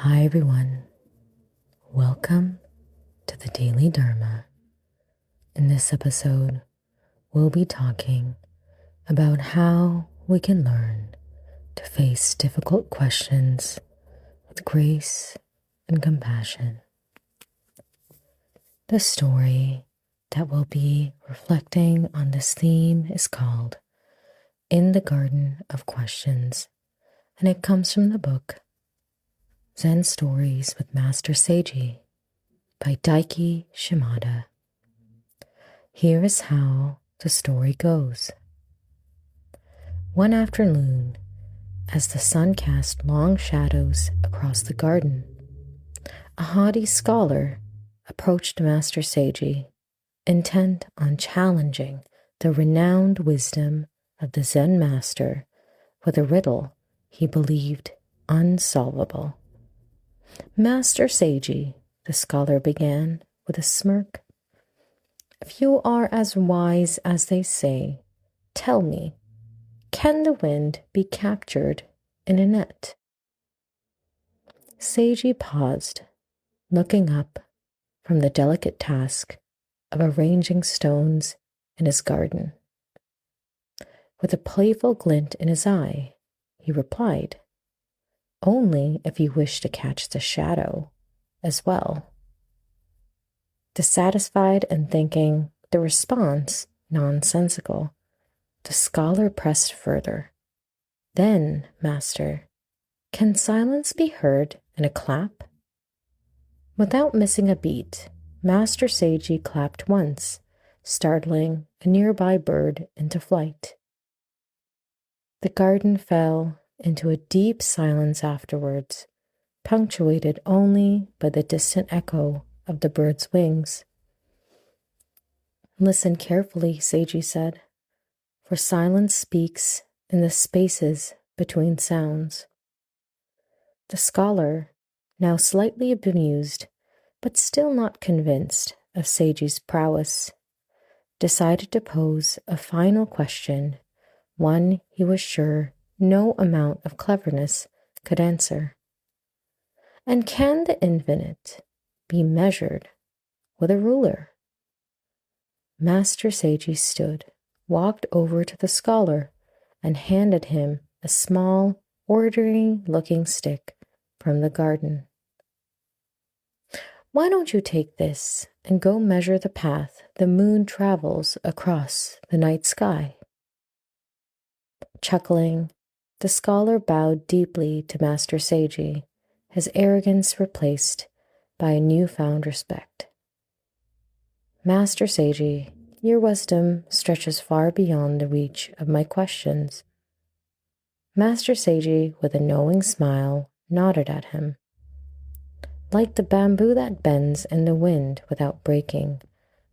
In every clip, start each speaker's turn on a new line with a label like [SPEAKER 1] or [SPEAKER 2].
[SPEAKER 1] Hi everyone, welcome to the Daily Dharma. In this episode, we'll be talking about how we can learn to face difficult questions with grace and compassion. The story that we'll be reflecting on this theme is called In the Garden of Questions, and it comes from the book Zen Stories with Master Seiji by Daiki Shimada. Here is how the story goes. One afternoon, as the sun cast long shadows across the garden, a haughty scholar approached Master Seiji, intent on challenging the renowned wisdom of the Zen master with a riddle he believed unsolvable. Master Seiji, the scholar began with a smirk, if you are as wise as they say, tell me, can the wind be captured in a net? Seiji paused, looking up from the delicate task of arranging stones in his garden. With a playful glint in his eye, he replied, only if you wish to catch the shadow as well. Dissatisfied and thinking the response nonsensical, the scholar pressed further. Then, master, can silence be heard in a clap? Without missing a beat, Master Seiji clapped once, startling a nearby bird into flight. The garden fell into a deep silence afterwards, punctuated only by the distant echo of the bird's wings. Listen carefully, Seiji said, for silence speaks in the spaces between sounds. The scholar, now slightly bemused, but still not convinced of Seiji's prowess, decided to pose a final question, one he was sure no amount of cleverness could answer. And can the infinite be measured with a ruler? Master Seiji stood, walked over to the scholar, and handed him a small, ordinary-looking stick from the garden. Why don't you take this and go measure the path the moon travels across the night sky? Chuckling, the scholar bowed deeply to Master Seiji, his arrogance replaced by a newfound respect. Master Seiji, your wisdom stretches far beyond the reach of my questions. Master Seiji, with a knowing smile, nodded at him. Like the bamboo that bends in the wind without breaking,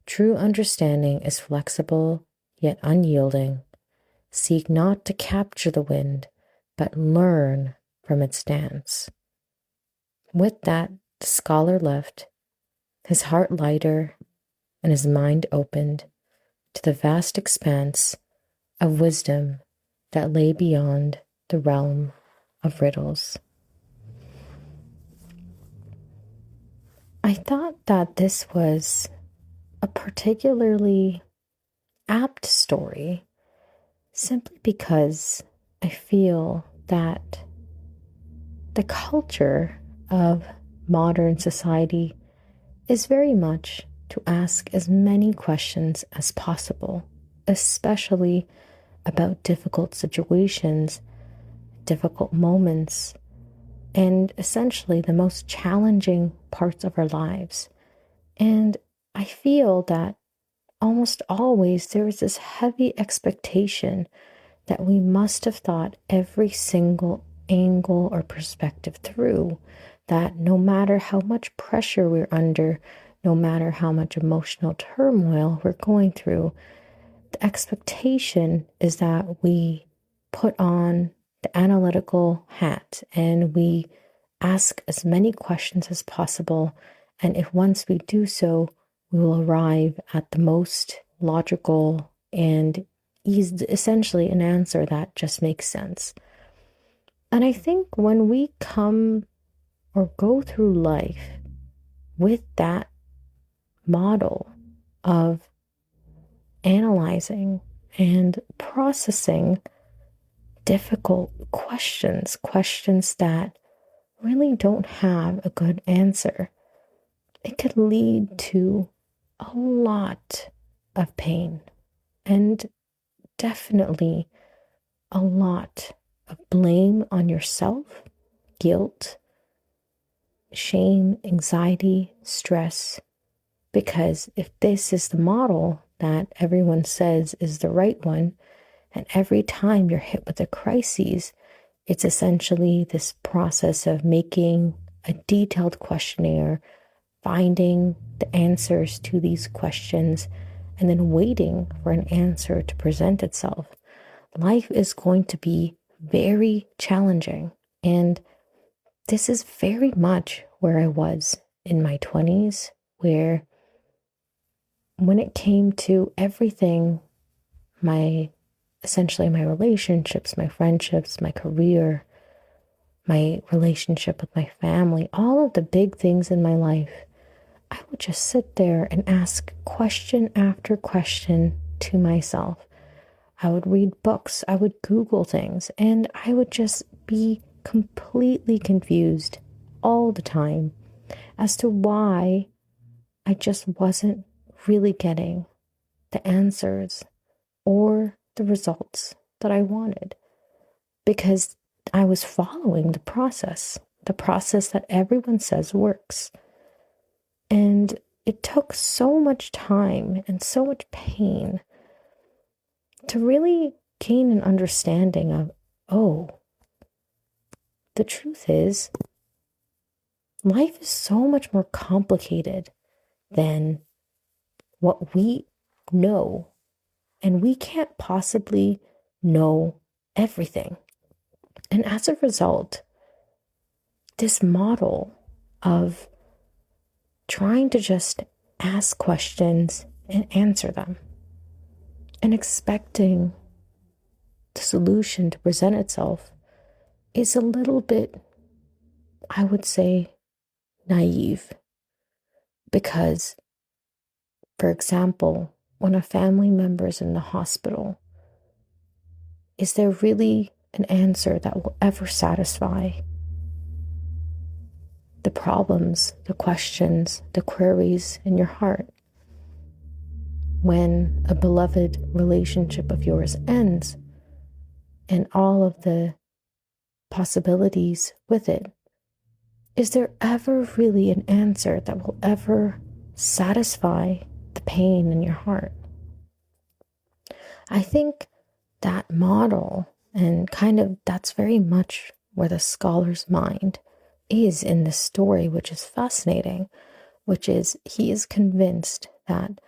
[SPEAKER 1] true understanding is flexible yet unyielding. Seek not to capture the wind, but learn from its dance. With that, the scholar left, his heart lighter and his mind opened to the vast expanse of wisdom that lay beyond the realm of riddles. I thought that this was a particularly apt story simply because I feel that the culture of modern society is very much to ask as many questions as possible, especially about difficult situations, difficult moments, and essentially the most challenging parts of our lives. And I feel that almost always there is this heavy expectation that we must have thought every single angle or perspective through, that no matter how much pressure we're under, no matter how much emotional turmoil we're going through, the expectation is that we put on the analytical hat and we ask as many questions as possible. And if once we do so, we will arrive at the most logical and essentially an answer that just makes sense. And I think when we come or go through life with that model of analyzing and processing difficult questions, questions that really don't have a good answer, it could lead to a lot of pain and definitely a lot of blame on yourself, guilt, shame, anxiety, stress. Because if this is the model that everyone says is the right one, and every time you're hit with a crisis, it's essentially this process of making a detailed questionnaire, finding the answers to these questions, and then waiting for an answer to present itself. Life is going to be very challenging. And this is very much where I was in my 20s, where when it came to everything, essentially my relationships, my friendships, my career, my relationship with my family, all of the big things in my life, I would just sit there and ask question after question to myself. I would read books, I would Google things, and I would just be completely confused all the time as to why I just wasn't really getting the answers or the results that I wanted, because I was following the process that everyone says works. And it took so much time and so much pain to really gain an understanding of, oh, the truth is, life is so much more complicated than what we know, and we can't possibly know everything. And as a result, this model of trying to just ask questions and answer them and expecting the solution to present itself is a little bit, I would say, naive. Because, for example, when a family member is in the hospital, is there really an answer that will ever satisfy the problems, the questions, the queries in your heart? When a beloved relationship of yours ends and all of the possibilities with it, is there ever really an answer that will ever satisfy the pain in your heart? I think that model, and kind of that's very much where the scholar's mind is in this story, which is fascinating, which is he is convinced that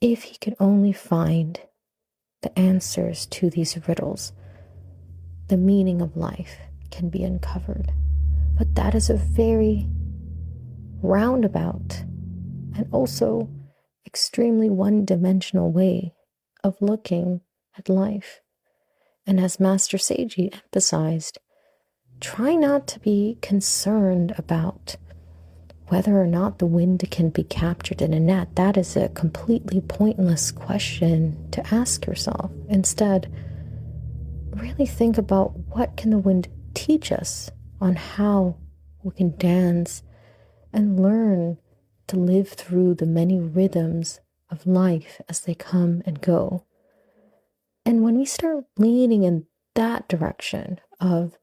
[SPEAKER 1] if he could only find the answers to these riddles, the meaning of life can be uncovered. But that is a very roundabout and also extremely one-dimensional way of looking at life. And as Master Seiji emphasized, try not to be concerned about whether or not the wind can be captured in a net. That is a completely pointless question to ask yourself. Instead, really think about what can the wind teach us on how we can dance and learn to live through the many rhythms of life as they come and go. And when we start leaning in that direction of,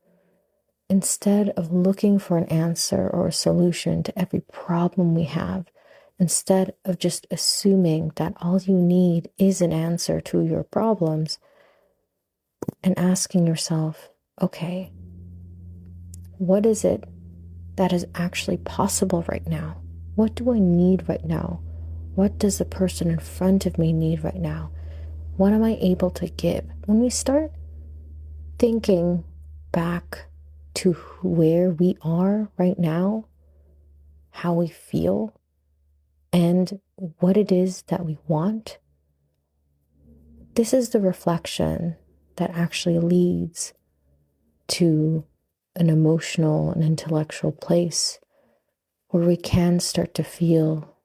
[SPEAKER 1] instead of looking for an answer or a solution to every problem we have, instead of just assuming that all you need is an answer to your problems, and asking yourself, okay, what is it that is actually possible right now? What do I need right now? What does the person in front of me need right now? What am I able to give? When we start thinking back to where we are right now, how we feel, and what it is that we want, this is the reflection that actually leads to an emotional and intellectual place where we can start to feel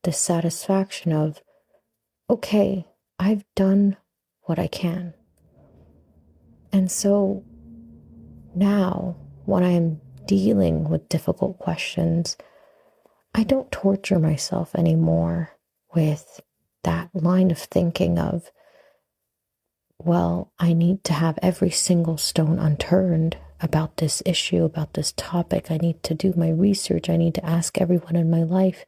[SPEAKER 1] the satisfaction of, okay, I've done what I can. And so now, when I'm dealing with difficult questions, I don't torture myself anymore with that line of thinking of, well, I need to have every single stone unturned about this issue, about this topic. I need to do my research. I need to ask everyone in my life.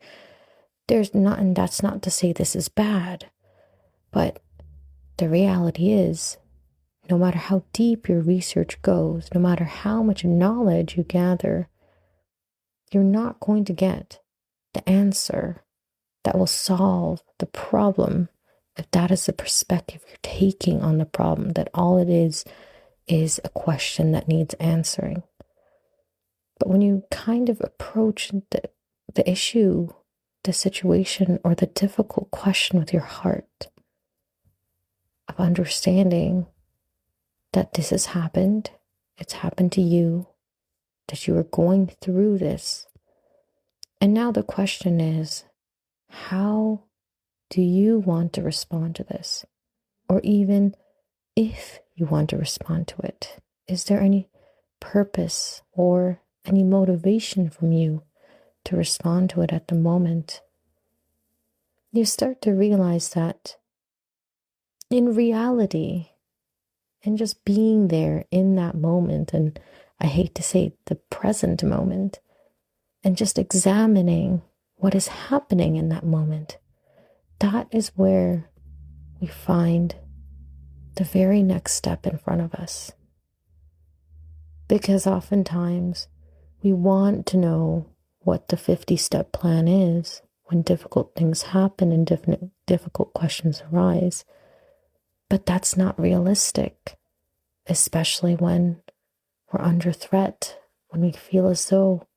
[SPEAKER 1] And that's not to say this is bad, but the reality is, no matter how deep your research goes, no matter how much knowledge you gather, you're not going to get the answer that will solve the problem if that is the perspective you're taking on the problem, that all it is a question that needs answering. But when you kind of approach the issue, the situation, or the difficult question with your heart of understanding that this has happened, it's happened to you, that you are going through this. And now the question is, how do you want to respond to this? Or even if you want to respond to it, is there any purpose or any motivation from you to respond to it at the moment? You start to realize that in reality, and just being there in that moment, and I hate to say the present moment, and just examining what is happening in that moment, that is where we find the very next step in front of us. Because oftentimes we want to know what the 50-step plan is when difficult things happen and difficult questions arise. But that's not realistic, especially when we're under threat, when we feel as though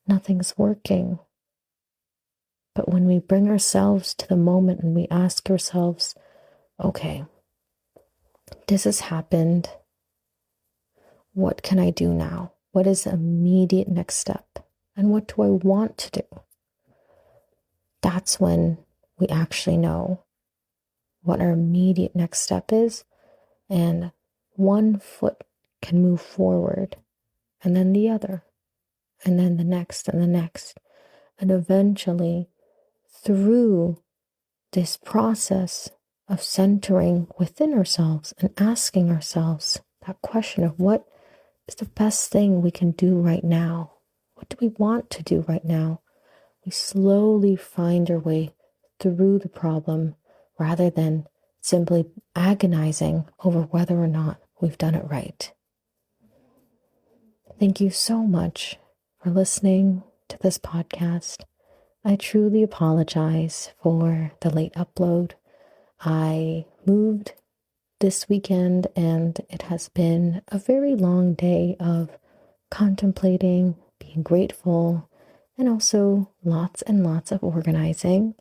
[SPEAKER 1] nothing's working. But when we bring ourselves to the moment and we ask ourselves, okay, this has happened. What can I do now? What is the immediate next step? And what do I want to do? That's when we actually know what our immediate next step is. And one foot can move forward, and then the other, and then the next and the next. And eventually, through this process of centering within ourselves and asking ourselves that question of what is the best thing we can do right now? What do we want to do right now? We slowly find our way through the problem rather than simply agonizing over whether or not we've done it right. Thank you so much for listening to this podcast. I truly apologize for the late upload. I moved this weekend and it has been a very long day of contemplating, being grateful, and also lots and lots of organizing.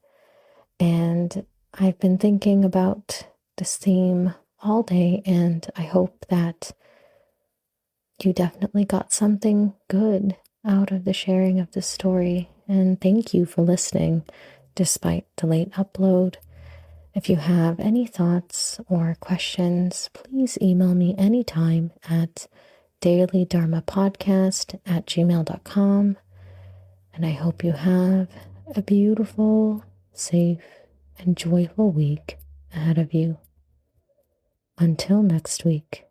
[SPEAKER 1] And I've been thinking about this theme all day, and I hope that you definitely got something good out of the sharing of this story. And thank you for listening despite the late upload. If you have any thoughts or questions, please email me anytime at dailydharmapodcast@gmail.com. And I hope you have a beautiful, safe, and joyful week ahead of you. Until next week.